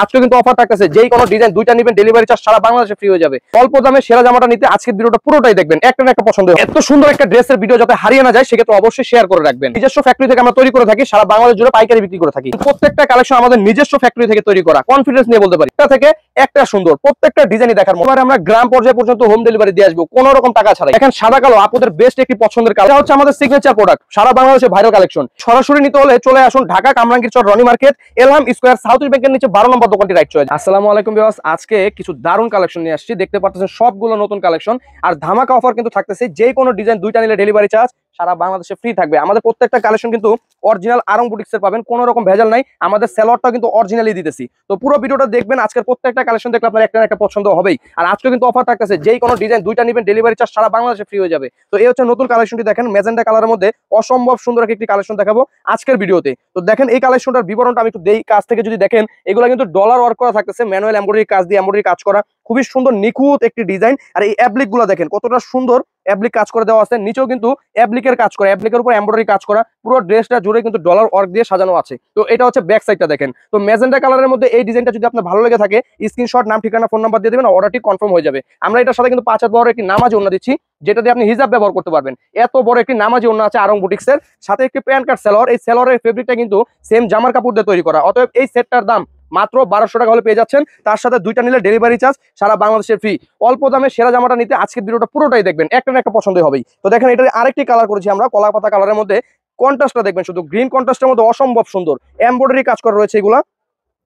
আজকে কিন্তু অফার থাকতেছে, যেই কোনো ডিজাইন দুইটা নেবেন ডেলিভারি চার্জ সারা বাংলাদেশে ফ্রি হয়ে যাবে। অল্প দামে সেরা জামাটা নিতে আজকের ভিডিওটা পুরোটাই দেখবেন, একটা না একটা পছন্দ। এত সুন্দর একটা ড্রেসের ভিডিও যাতে হারিয়ে না যায় সেক্ষেত্রে অবশ্যই শেয়ার করে রাখবেন। নিজস্ব ফ্যাক্টরি থেকে আমরা তৈরি করে থাকি, সারা বাংলাদেশ জুড়ে পাইকারি বিক্রি করে থাকি। প্রত্যেকটা কালেকশন আমাদের নিজস্ব ফ্যাক্টরি থেকে তৈরি করা, কনফিডেন্স নিয়ে বলতে পারি। এটা থেকে একটা সুন্দর প্রত্যেকটা ডিজাইনই দেখার মতো। আমরা গ্রাম পর্যায়ে পর্যন্ত হোম ডেলিভারি দিয়ে আসবো কোনো রকম টাকা ছাড়াই। এখন সাদা কালো আপনাদের বেস্ট একটি পছন্দের কালার, এটা হচ্ছে আমাদের সিগনেচার প্রোডাক্ট, সারা বাংলাদেশে ভাইরাল কালেকশন। সরাসরি নিতে হলে চলে আসুন Dhaka Kamrangir Char Roni market, Elham square, south east ব্যাংকের নিচে 12 নম্বর দোকানটি রাইট চয়েস। আসসালামু আলাইকুম ভিউয়ার্স, আজকে কিছু দারুণ কালেকশন নিয়ে আসছি। দেখতে পাচ্ছেন সবগুলো নতুন কালেকশন, আর ধামাকা অফার কিন্তু থাকতেছে। যে কোনো ডিজাইন দুইটা নিলে ডেলিভারি চার্জ সারা বাংলাদেশে ফ্রি থাকবে। আমাদের প্রত্যেকটা কালেকশন কিন্তু অরিজিনাল আরং বুটিক্সের পাবেন, কোনো রকম ভেজাল নাই। আমাদের সেলরটা কিন্তু অরিজিনালি দিতেছি। তো পুরো ভিডিওটা দেখবেন, আজকের প্রত্যেকটা কালেকশন দেখলে আপনার একটা না একটা পছন্দ হবেই। আর আজকে কিন্তু অফার থাকতেছে, যেই কোনো ডিজাইন দুইটা নেবেন ডেলিভারি চার্জ সারা বাংলাদেশে ফ্রি হয়ে যাবে। তো এই হচ্ছে নতুন কালেকশনটি, দেখেন ম্যাজেন্টা কালারের মধ্যে অসম্ভব সুন্দর একটি কালেকশন দেখাবো আজকের ভিডিওতে। তো দেখেন এই কালেকশনটার বিবরণটা আমি একটু দেই। কাজ থেকে যদি দেখেন, এগুলো কিন্তু ডলার ওয়ার্ক করা থাকতেছে, ম্যানুয়াল এমব্রয়ডারি কাজ দিয়ে এমব্রয়ডারি কাজ করা, খুবই সুন্দর নিখুঁত একটি ডিজাইন। আর এই অ্যাপ্লিক গুলো দেখেন কতটা সুন্দর অ্যাপ্লিক কাজ করে দেওয়া আছে, নিচেও কিন্তু অ্যাপ্লিকের কাজ করা, অ্যাপ্লিকের উপর এমব্রয়ডারি কাজ করা, পুরো ড্রেসটা জুড়ে কিন্তু ডলার ওয়ার্ক দিয়ে সাজানো আছে। তো এটা হচ্ছে ব্যাক সাইডটা দেখেন। তো ম্যাজেন্টা কালারের মধ্যে এই ডিজাইনটা যদি আপনার ভালো লেগে থাকে, স্ক্রিনশট, নাম, ঠিকানা, ফোন নাম্বার দিয়ে দেবেন, অর্ডারটি কনফার্ম হয়ে যাবে। আমরা এটার সাথে কিন্তু 5 হাত বড় একটি নামাজি ওড়না দিচ্ছি, যেটা দিয়ে আপনি হিজাব ব্যবহার করতে পারবেন। এত বড় একটি নামাজি ওড়না আছে আরং বুটিক্সের, সাথে একটি প্যান্ট কাট সেলর। এই সেলরের ফেব্রিকটা কিন্তু সেম জামার কাপড় দিয়ে তৈরি করা। অতএব এই সেটটার দাম মাত্র 1200 টাকা হলে পেয়ে যাচ্ছেন। তার সাথে দুইটা নিলে ডেলিভারি চার্জ সারা বাংলাদেশের ফ্রি। অল্প দামে সেরা জামাটা নিতে আজকের ভিডিওটা পুরোটাই দেখবেন, একটা না একটা পছন্দ হবেই। তো দেখেন এটা আরেকটি কালার করেছি আমরা, কলা পাতা কালারের মধ্যে। কন্ট্রাস্টটা দেখবেন, শুধু গ্রিন কন্ট্রাস্টের মধ্যে অসম্ভব সুন্দর এমব্রয়ডারি কাজ করা রয়েছে।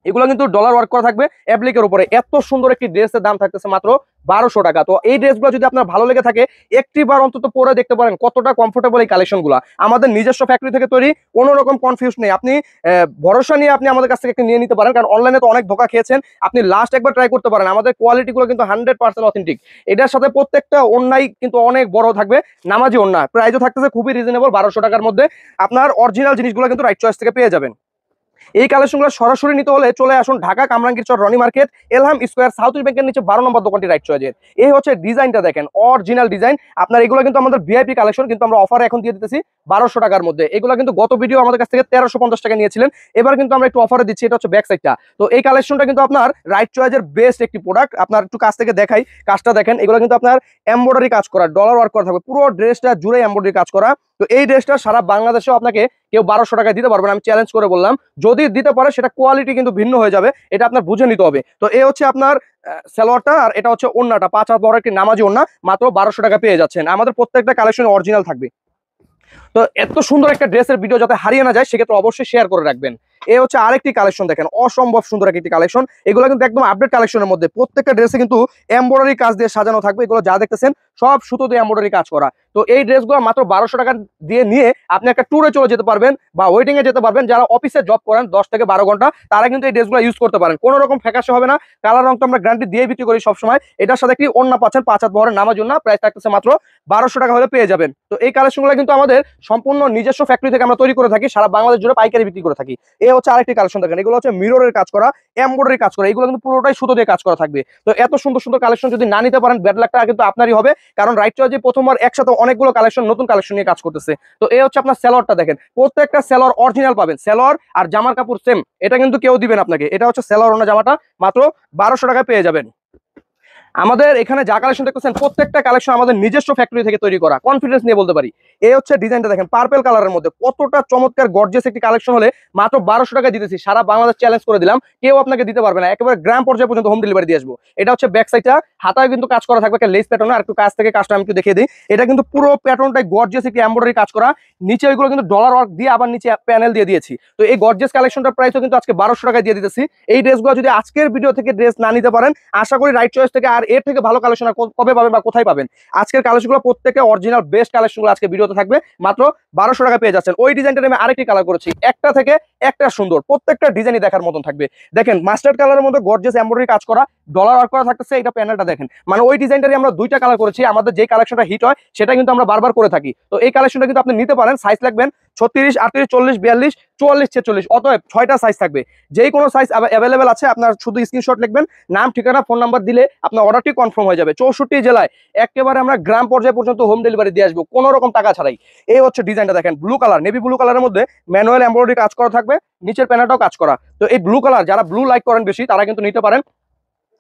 এগুলো কিন্তু ডলার ওয়ার্ক করা থাকবে অ্যাপ্লিকের উপরে। এত সুন্দর একটি ড্রেসের দাম থাকতেছে মাত্র 1200 টাকা। তো এই ড্রেসগুলো যদি আপনার ভালো লেগে থাকে, একটি বার অন্তত পরে দেখতে পারেন কতটা কমফোর্টেবল এই কালেকশনগুলো। আমাদের নিজস্ব ফ্যাক্টরি থেকে তৈরি, কোনো রকম কনফিউজ নেই। আপনি ভরসা নিয়ে আপনি আমাদের কাছ থেকে নিয়ে নিতে পারেন, কারণ অনলাইনে তো অনেক ধোকা খেয়েছেন। আপনি লাস্ট একবার ট্রাই করতে পারেন। আমাদের কোয়ালিটিগুলো কিন্তু 100% অথেন্টিক। এটার সাথে প্রত্যেকটা ওড়নাই কিন্তু অনেক বড় থাকবে, নামাজি ওড়না। প্রাইসও থাকতেছে খুবই রিজনেবল, 1200 টাকার মধ্যে আপনার অরিজিনাল জিনিসগুলো কিন্তু রাইট চয়েস থেকে পেয়ে যাবেন। এই কালেকশনগুলো সরাসরি নিতে হলে চলে আসুন Dhaka Kamrangir Char Roni market, Elham square, south east ব্যাংকের নিচে 12 নম্বর দোকানটি রাইট চয়েসের। এই হচ্ছে ডিজাইনটা দেখেন, অরিজিনাল ডিজাইন। আপনার এগুলো কিন্তু আমাদের ভিআইপি কালেকশন, কিন্তু আমরা অফারে এখন দিয়ে দিতেছি 1200 টাকার মধ্যে। এগুলো কিন্তু গত ভিডিও আমাদের কাছ থেকে 1350 টাকা নিয়েছিলেন, এবার কিন্তু আমরা একটু অফারে দিচ্ছি। এটা হচ্ছে ব্যাক সাইডটা। তো এই কালেকশনটা কিন্তু আপনার রাইট চয়েসের বেস্ট একটি প্রোডাক্ট। আপনার একটু কাছ থেকে দেখাই, কাজটা দেখেন। এগুলো কিন্তু আপনার এমব্রয়ডারি কাজ করা, ডলার ওয়ার্ক করা থাকবে, পুরো ড্রেসটা জুড়ে এমব্রয়ডারি কাজ করা। তো এই ড্রেসটা সারা বাংলাদেশেও আপনাকে কেউ 1200 টাকায় দিতে পারবেন, আমি চ্যালেঞ্জ করে বললাম। যদি দিতে পারে সেটা কোয়ালিটি কিন্তু ভিন্ন হয়ে যাবে, এটা আপনার বুঝে নিতে হবে। তো এই হচ্ছে আপনার সালোয়ারটা, আর এটা হচ্ছে ওড়নাটা, 5 হাত বড় একটি নামাজি ওড়না, মাত্র 1200 টাকা পেয়ে যাচ্ছেন। আমাদের প্রত্যেকটা কালেকশন অরিজিনাল থাকবে। তো এত সুন্দর একটা ড্রেসের ভিডিও যাতে হারিয়ে না যায় সেক্ষেত্রে অবশ্যই শেয়ার করে রাখবেন। এই হচ্ছে আরেকটি কালেকশন দেখেন, অসম্ভব সুন্দর একটি কালেকশন। এগুলো কিন্তু একদম আপডেট কালেকশনের মধ্যে, প্রত্যেকটা ড্রেসে কিন্তু এমব্রয়ডারি কাজ দিয়ে সাজানো থাকবে। এগুলো যা দেখতেছেন সব সুতো দিয়ে এমব্রয়ডারি কাজ করা। তো এই ড্রেসগুলো মাত্র 1200 টাকা দিয়ে নিয়ে আপনি একটা ট্যুরে চলে যেতে পারবেন বা ওয়েটিং এ যেতে পারবেন। যারা অফিসে জব করেন 10 থেকে 12 ঘন্টা, তারা কিন্তু এই ড্রেসগুলো ইউজ করতে পারেন। কোনো রকম ফ্যাকাশে হবে না, কালার রং তো আমরা গ্যারান্টি দিয়ে বিক্রি করি সবসময়। এটার সাথে একটি ওড়না পাচ্ছেন 5 হাত বহরের নামাজ ওড়না, প্রাইস থাকতেছে মাত্র 1200 টাকা হলে পেয়ে যাবেন। তো এই কালেকশনগুলো কিন্তু আমাদের সম্পূর্ণ নিজস্ব ফ্যাক্টরি থেকে আমরা তৈরি করে থাকি, সারা বাংলাদেশ জুড়ে পাইকারি বিক্রি করে থাকি। এই হচ্ছে আরেকটি কালেকশন দেখেন, এগুলো হচ্ছে মিররের কাজ করা, এমব্রয়ডারি কাজ করা। এগুলো কিন্তু পুরোটাই সুতো দিয়ে কাজ করা থাকবে। তো এত সুন্দর সুন্দর কালেকশন যদি না নিতে পারেন, ব্যাড লাকটা কিন্তু আপনারই হবে, কারণ রাইট চয়েসে প্রথমবার একসাথে অনেকগুলো কালেকশন, নতুন কালেকশন নিয়ে কাজ করতেছে। তো এই হচ্ছে আপনার সেলরটা দেখেন, প্রত্যেকটা সেলর অরিজিনাল পাবেন। সেলর আর জামার কাপড় সেম, এটা কিন্তু কেউ দিবেন আপনাকে। এটা হচ্ছে সেলর ওনা জামাটা, মাত্র 1200 টাকায় পেয়ে যাবেন। আমাদের এখানে যা কালেকশন দেখতেছেন প্রত্যেকটা কালেকশন আমাদের নিজস্ব ফ্যাক্টরি থেকে তৈরি করা, কনফিডেন্স নিয়ে বলতে পারি। এই হচ্ছে ডিজাইনটা দেখেন, পার্পল কালারের মধ্যে কতটা চমৎকার গর্জিয়াস একটি কালেকশন হলে মাত্র 1200 টাকা দিতেছি। সারা বাংলাদেশ চ্যালেঞ্জ করে দিলাম, কেউ আপনাকে দিতে পারবে না। একেবারে গ্রাম পর্যায়ে পর্যন্ত হোম ডেলিভারি দিয়ে আসবো। এটা হচ্ছে ব্যাক সাইডটা, হাতায় কিন্তু কাজ করা থাকবে একটা লেস প্যাটার্ন। আর একটু কাজ থেকে কাজটা আমি একটু দেখিয়ে দিই। এটা কিন্তু পুরো প্যাটার্নটাই গর্জিয়াস একটি এমব্রয়ডারি কাজ করা, নিচে ওইগুলো কিন্তু ডলার ওয়ার্ক দিয়ে আবার নিচে প্যানেল দিয়ে দিয়েছি। তো এই গর্জিয়াস কালেকশনটার প্রাইসও কিন্তু আজকে 1200 টাকায় দিয়ে দিতেছি। এই ড্রেসগুলো যদি আজকের ভিডিও থেকে ড্রেস না নিতে পারেন, আশা করি রাইট চয়েস থেকে আর এর থেকে ভালো কালেকশন কবে পাবেন বা কোথায় পাবেন। আজকের কালেকশনগুলো প্রত্যেকটা অরিজিনাল বেস্ট কালেকশনগুলো আজকে ভিডিওতে থাকবে, মাত্র 1200 টাকা পেয়ে যাচ্ছেন। ওই ডিজাইনটা আমি আরেকটি কালার করেছি, একটা থেকে একটা সুন্দর, প্রত্যেকটা ডিজাইনই দেখার মতন থাকবে। দেখেন মাস্টার্ড কালারের মধ্যে গর্জিয়াস এমব্রয়ডারি কাজ করা, ডলার ওয়ার্ক করা থাকতেছে। এটা প্যানেলটা দেখেন, মানে ওই ডিজাইনটারই আমরা দুইটা কালার করেছি। আমাদের যে কালেকশনটা হিট হয় সেটা কিন্তু আমরা বারবার করে থাকি। তো এই কালেকশনটা কিন্তু আপনি নিতে পারেন, সাইজ লাগবেন 36, 38, 40, 42, 44, 46, অতএব 6টা সাইজ থাকবে। যেই কোনো সাইজ অ্যাভেলেবেল আছে, আপনার শুধু স্ক্রিনশট লিখবেন, নাম, ঠিকানা, ফোন নাম্বার দিলে আপনার অর্ডারটি কনফার্ম হয়ে যাবে। 64 জেলায় একেবারে আমরা গ্রাম পর্যায়ে পর্যন্ত হোম ডেলিভারি দিয়ে আসবো, কোনো রকম টাকা ছাড়াই। এই হচ্ছে ডিজাইনটা দেখেন, ব্লু কালার, নেভি ব্লু কালারের মধ্যে ম্যানুয়াল এমব্রয়ডারি কাজ করা থাকবে, নিচের প্যানেলটাও কাজ করা। তো এই ব্লু কালার যারা ব্লু লাইক করেন বেশি, তারা কিন্তু নিতে পারেন।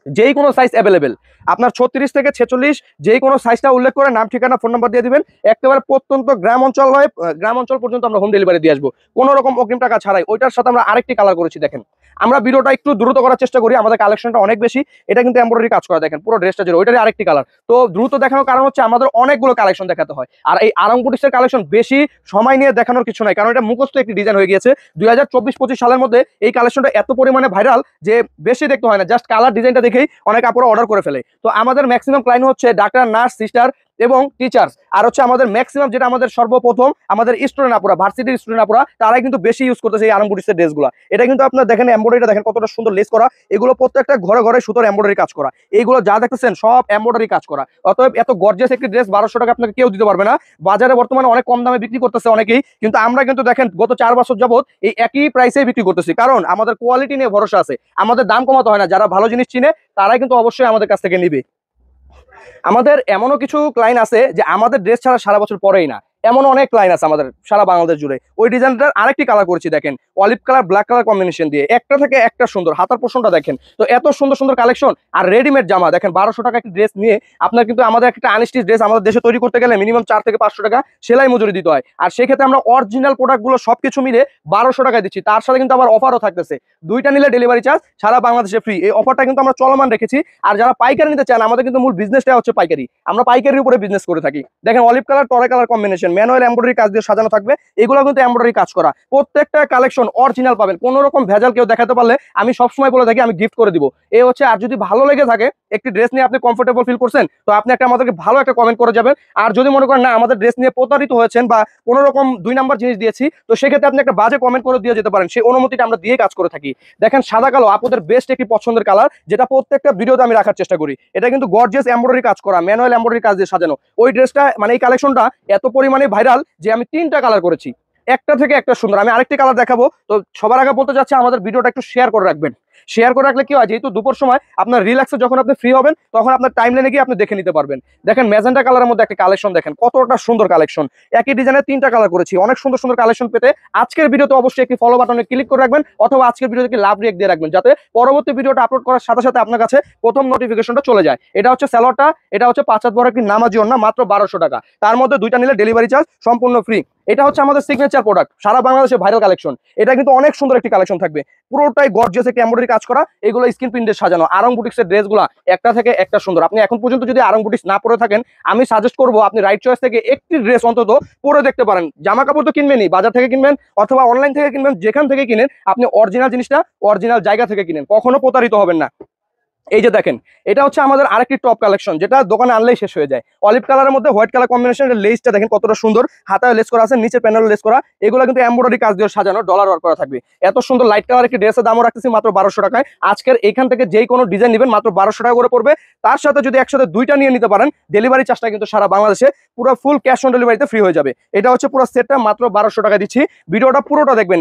যেই কোনো সাইজ অ্যাভেলেবেল, আপনার 36 থেকে 46 যেই কোনো সাইজটা উল্লেখ করে নাম, ঠিকানা, ফোন নাম্বার দিয়ে দিবেন। একেবারে প্রত্যন্ত গ্রাম অঞ্চল হয়, গ্রাম অঞ্চল পর্যন্ত আমরা হোম ডেলিভারি দিয়ে আসবো, কোনো রকম অগ্রিম টাকা ছাড়াই। ওইটার সাথে আমরা আরেকটি কালার করেছি দেখেন। আমরা ভিডিওটা একটু দ্রুত করার চেষ্টা করি, আমাদের কালেকশনটা অনেক বেশি। এটা কিন্তু এমব্রয়ডারি কাজ করা, দেখেন পুরো ড্রেসটা জুড়ে। ওইটারই আরেকটি কালার। তো দ্রুত দেখানোর কারণ হচ্ছে আমাদের অনেকগুলো কালেকশন দেখাতে হয়, আর এই আরং বুটিক্সের কালেকশন বেশি সময় নিয়ে দেখানোর কিছু নাই, কারণ এটা মুখস্থ একটি ডিজাইন হয়ে গিয়েছে। 2024-25 সালের মধ্যে এই কালেকশনটা এত পরিমাণে ভাইরাল যে বেশি দেখতে হয় না, জাস্ট কালার ডিজাইনটা দেখেই অনেক আপুরা অর্ডার করে ফেলে। তো আমাদের ম্যাক্সিমাম ক্লায়েন্ট হচ্ছে ডাক্তার, নার্স, সিস্টার এবং টিচার্স। আর হচ্ছে আমাদের ম্যাক্সিমাম যেটা আমাদের সর্বপ্রথম আমাদের স্টুডেন্ট আপুরা, ভার্সিটির স্টুডেন্ট আপুরা, তারাই কিন্তু বেশি ইউজ করতেছে এই আরং বুটিক্সের ড্রেসগুলো। এটা কিন্তু আপনার দেখেন এমব্রয়ডারিটা দেখেন কতটা সুন্দর লেস করা, এগুলো প্রত্যেকটা ঘরে ঘরে সুতোর এমব্রয়ডারি কাজ করা, এইগুলো যা দেখতেছেন সব এমব্রয়ডারি কাজ করা। অতএব এত গর্জিয়াস একটি ড্রেস 1200 টাকা আপনাকে কেউ দিতে পারবে না। বাজারে বর্তমানে অনেক কম দামে বিক্রি করতেছে অনেকেই, কিন্তু আমরা কিন্তু দেখেন গত 4 বছর যাবত এই একই প্রাইসে বিক্রি করতেছি, কারণ আমাদের কোয়ালিটি নিয়ে ভরসা আছে। আমাদের দাম কমাতে হয় না, যারা ভালো জিনিস চিনে তারাই কিন্তু অবশ্যই আমাদের কাছ থেকে নিবে। আমাদের এমনও কিছু ক্লায়েন্ট আছে যে আমাদের ড্রেস ছাড়া সারা বছর পরেই না, এমন অনেক ক্লায়েন্ট আছে আমাদের সারা বাংলাদেশ জুড়ে। ওই ডিজাইনটার আরেকটি কালার করেছি দেখেন, olive colour, black colour combination দিয়ে, একটা থেকে একটা সুন্দর। হাতার পোর্শনটা দেখেন, তো এত সুন্দর সুন্দর কালেকশন। আর রেডিমেড জামা দেখেন, 1200 টাকা একটি ড্রেস নিয়ে আপনার কিন্তু আমাদের একটা আনস্টিচ ড্রেস আমাদের দেশে তৈরি করতে গেলে মিনিমাম 4 থেকে 500 টাকা সেলাই মজুরি দিতে হয়। আর সেক্ষেত্রে আমরা অরিজিনাল প্রোডাক্টগুলো সবকিছু মিলে 1200 টাকায় দিচ্ছি। তার সাথে কিন্তু আবার অফারও থাকতেছে, দুইটা নিলে ডেলিভারি চার্জ সারা বাংলাদেশে ফ্রি। এই অফারটা কিন্তু আমরা চলমান রেখেছি। আর যারা পাইকারি নিতে চান, আমাদের কিন্তু মূল বিজনেসটা হচ্ছে পাইকারি, আমরা পাইকারির উপরে বিজনেস করে থাকি। দেখেন অলিভ কালার, টরে কালার কম্বিনেশন, ম্যানুয়াল এমব্রয়ডারি কাজ দিয়ে সাজানো থাকবে, এগুলো কিন্তু এমব্রয়ডারি কাজ করা। প্রত্যেকটা কালেকশন অরিজিনাল পাবেন, কোনো রকম ভেজাল কেউ দেখাতে পারলে আমি সবসময় বলে থাকি আমি গিফট করে দিব। এই হচ্ছে, আর যদি ভালো লেগে থাকে, একটি ড্রেস নিয়ে আপনি কমফোর্টেবল ফিল করছেন, তো আপনি একটা আমাদেরকে ভালো একটা কমেন্ট করে যাবেন। আর যদি মনে করেন না আমাদের ড্রেস নিয়ে প্রতারিত হয়েছেন বা কোনো রকম 2 নাম্বার জিনিস দিয়েছি, তো সেক্ষেত্রে আপনি একটা বাজে কমেন্ট করে দিয়ে যেতে পারেন, সেই অনুমতিটা আমরা দিয়ে কাজ করে থাকি। দেখেন সাদা কালো আপনাদের বেস্ট একটি পছন্দের কালার, যেটা প্রত্যেকটা ভিডিওতে আমি রাখার চেষ্টা করি। এটা কিন্তু গর্জিয়াস এমব্রয়ডারি কাজ করা, ম্যানুয়াল এমব্রয়ডারি কাজ দিয়ে সাজানো। ওই ড্রেসটা মানে এই কালেকশনটা এত পরিমাণে ভাইরাল যে আমি 3টা কালার করেছি, একটা থেকে একটা সুন্দর। আমি আরেকটি কালার দেখাবো। তো সবার আগে বলতে চাচ্ছি আমাদের ভিডিওটা একটু শেয়ার করে রাখবেন। শেয়ার করে রাখলে কি হয়, যেহেতু দুপুর সময় আপনার রিল্যাক্সে যখন আপনি ফ্রি হবেন, তখন আপনার টাইম লাইনে গিয়ে আপনি দেখে নিতে পারবেন। দেখেন ম্যাজেন্টা কালারের মধ্যে একটা কালেকশন, দেখেন কতটা সুন্দর কালেকশন। একই ডিজাইনের 3টা কালার করেছি। অনেক সুন্দর সুন্দর কালেকশন পেতে আজকের ভিডিওতে অবশ্যই একটি ফলো বাটনে ক্লিক করে রাখবেন, অথবা আজকের ভিডিওতে লাভ রিয়েক্ট দিয়ে রাখবেন, যাতে পরবর্তী ভিডিওটা আপলোড করার সাথে সাথে আপনার কাছে প্রথম নোটিফিকেশনটা চলে যায়। এটা হচ্ছে সালোয়ারটা, এটা হচ্ছে 5 হাত বড় একটি নামাজি ওড়না, মাত্র 1200 টাকা। তার মধ্যে 2টা নিলে ডেলিভারি চার্জ সম্পূর্ণ ফ্রি। এটা হচ্ছে আমাদের সিগনেচার প্রোডাক্ট, সারা বাংলাদেশে ভাইরাল কালেকশন। এটা কিন্তু অনেক সুন্দর একটি কালেকশন থাকবে, পুরোটাই গর্জিয়াস একটি এমব্রয়ডারি কাজ করা, এগুলো স্ক্রিন প্রিন্টে সাজানো। আরং বুটিক্সের ড্রেসগুলো একটা থেকে একটা সুন্দর। আপনি এখন পর্যন্ত যদি আরং বুটিক্স না পরে থাকেন, আমি সাজেস্ট করবো আপনি রাইট চয়েস থেকে একটি ড্রেস অন্তত পরে দেখতে পারেন। জামা কাপড় তো কিনবেনই, বাজার থেকে কিনবেন অথবা অনলাইন থেকে কিনবেন, যেখান থেকে কিনেন আপনি অরিজিনাল জিনিসটা অরিজিনাল জায়গা থেকে কিনেন, কখনো প্রতারিত হবেন না। এই যে দেখেন, এটা হচ্ছে আমাদের আরেকটি টপ কালেকশন, যেটা দোকানে আনলেই শেষ হয়ে যায়। অলিভ কালারের মধ্যে হোয়াইট কালার কম্বিনেশনের লেসটা দেখেন কতটা সুন্দর, হাতায় লেস করা আছে, নিচে প্যানেল লেস করা, এগুলো কিন্তু এমব্রয়ডারি কাজ দিয়ে সাজানো, ডলার ওয়ার্ক করা থাকবে। এত সুন্দর লাইট কালার একটি ড্রেসের দামও রাখতেছি মাত্র 1200 টাকায়। আজকের এখান থেকে যেই কোনো ডিজাইন নেবেন মাত্র 1200 টাকা করে পড়বে। তার সাথে যদি একসাথে 2টা নিয়ে নিতে পারেন, ডেলিভারি চার্জটা কিন্তু সারা বাংলাদেশে পুরো ফুল ক্যাশ অন ডেলিভারিতে ফ্রি হয়ে যাবে। এটা হচ্ছে পুরো সেটটা মাত্র 1200 টাকা দিচ্ছি। ভিডিওটা পুরোটা দেখবেন,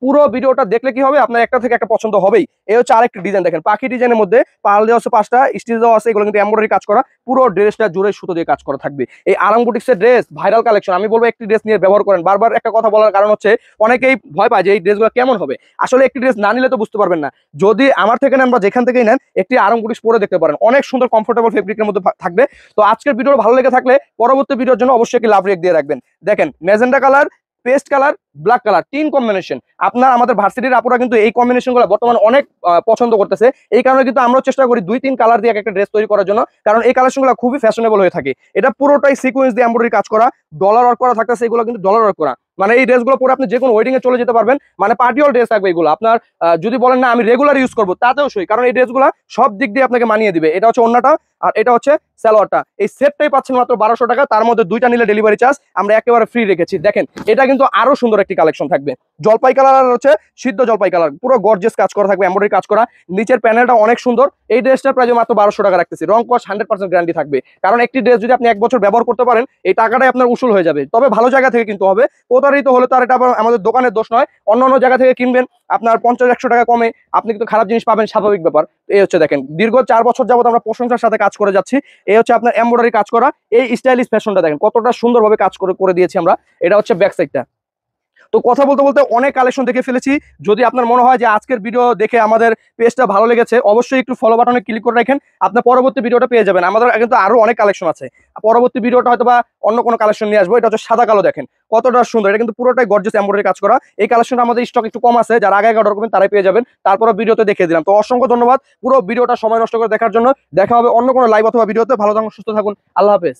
পুরো ভিডিওটা দেখলে কি হবে, আপনার একটা থেকে একটা পছন্দ হবেই। এই হচ্ছে আরেকটি ডিজাইন, দেখেন পাখি ডিজাইনের মধ্যে পাল দেওয়া আছে, 5টা স্টিচ দেওয়া আছে, এগুলো কিন্তু এমব্রয়ডারি কাজ করা, পুরো ড্রেসটা জুড়ে সুতো দিয়ে কাজ করা থাকবে। এই আরং বুটিক্সের ড্রেস ভাইরাল কালেকশন, আমি বলবো একটি ড্রেস নিয়ে ব্যবহার করেন। বারবার একটা কথা বলার কারণ হচ্ছে অনেকেই ভয় পায় যে এই ড্রেসগুলো কেমন হবে। আসলে একটি ড্রেস না নিলে তো বুঝতে পারবেন না, যদি আমার থেকে নেন বা যেখান থেকেই নেন, একটি আরং বুটিক্স পরে দেখতে পারেন, অনেক সুন্দর কমফোর্টেবল ফেব্রিকের মধ্যে থাকবে। তো আজকের ভিডিও ভালো লেগে থাকলে পরবর্তী ভিডিওর জন্য অবশ্যই একটি লাভ রেক দিয়ে রাখবেন। দেখেন magenta colour, paste colour, black colour, 3 combination. আপনার আমাদের ভার্সিটির আপুরা কিন্তু এই কম্বিনেশনগুলো বর্তমানে অনেক পছন্দ করতেছে। এই কারণে কিন্তু আমরাও চেষ্টা করি 2-3 কালার দিয়ে একটা ড্রেস তৈরি করার জন্য, কারণ এই কালেকশনগুলো খুবই ফ্যাশনেবল হয়ে থাকে। এটা পুরোটাই সিকোয়েন্স দিয়ে এমব্রয়ডারি কাজ করা, ডলার ওয়ার্ক করা থাকতেছে, এগুলো কিন্তু ডলার ওয়ার্ক করা। মানে এই ড্রেসগুলো পরে আপনি যে কোনো ওয়েডিং এ চলে যেতে পারবেন, মানে পার্টিওয়াল ড্রেস থাকবে এগুলো। আপনার যদি বলেন না আমি রেগুলার ইউজ করবো, তাতেও সই, কারণ এই ড্রেসগুলো সব দিক দিয়ে আপনাকে মানিয়ে দিবে। এটা হচ্ছে ওন্নাটা, আর এটা হচ্ছে সালোয়ারটা। এই সেটটাই পাচ্ছেন মাত্র 1200 টাকা। তার মধ্যে 2টা নিলে ডেলিভারি চার্জ আমরা একেবারে ফ্রি রেখেছি। দেখেন এটা কিন্তু আরো সুন্দর একটি কালেকশন থাকবে, জলপাই কালার আর হচ্ছে সিদ্ধ জলপাই কালার, পুরো গর্জিয়াস কাজ করা থাকবে, এমব্রয়ডারি কাজ করা, নিচের প্যানেলটা অনেক সুন্দর। এই ড্রেসটার প্রাইস মাত্র 1200 টাকা রাখতেছি। রং কস 100% গ্যারান্টি থাকবে, কারণ একটি ড্রেস যদি আপনি 1 বছর ব্যবহার করতে পারেন, এই টাকাটাই আপনার উসুল হয়ে যাবে। তবে ভালো জায়গা থেকে কিনতে হবে, প্রতারিত হলে তো আর এটা আবার আমাদের দোকানের দোষ নয়, অন্য জায়গা থেকে কিনবেন আপনার 50-100 টাকা কমে আপনি কিন্তু খারাপ জিনিস পাবেন, স্বাভাবিক ব্যাপার। এই হচ্ছে দেখেন দীর্ঘ 4 বছর যাবত আমরা প্রশংসার সাথে কাজ করে যাচ্ছি। এই হচ্ছে আপনার এমব্রয়ডারি কাজ করা এই স্টাইলিশ ফ্যাশনটা দেখেন কতটা সুন্দরভাবে কাজ করে দিয়েছি আমরা। এটা হচ্ছে ব্যাক সাইডটা। তো কথা বলতে বলতে অনেক কালেকশন দেখে ফেলেছি। যদি আপনার মনে হয় যে আজকের ভিডিও দেখে আমাদের পেজটা ভালো লেগেছে, অবশ্যই একটু ফলো বাটনে ক্লিক করে রাখেন, আপনার পরবর্তী ভিডিওটা পেয়ে যাবেন। আমাদের কিন্তু আরো অনেক কালেকশন আছে, পরবর্তী ভিডিওটা হয়তো বা অন্য কোনো কালেকশন নিয়ে আসবো। এটা হচ্ছে সাদা কালো, দেখেন কতটা সুন্দর, এটা কিন্তু পুরোটাই গর্জিয়াস এমব্রয়ডারি কাজ করা। এই কালেকশনটা আমাদের স্টক একটু কম আছে, যারা আগে অর্ডার করবেন তারাই পেয়ে যাবেন। তারপরে ভিডিওতে দেখিয়ে দিলাম। তো অসংখ্য ধন্যবাদ পুরো ভিডিওটা সময় নষ্ট করে দেখার জন্য। দেখা হবে অন্য কোনো লাইভ অথবা ভিডিওতে। ভালো থাকুন, সুস্থ থাকুন, আল্লাহ হাফেজ।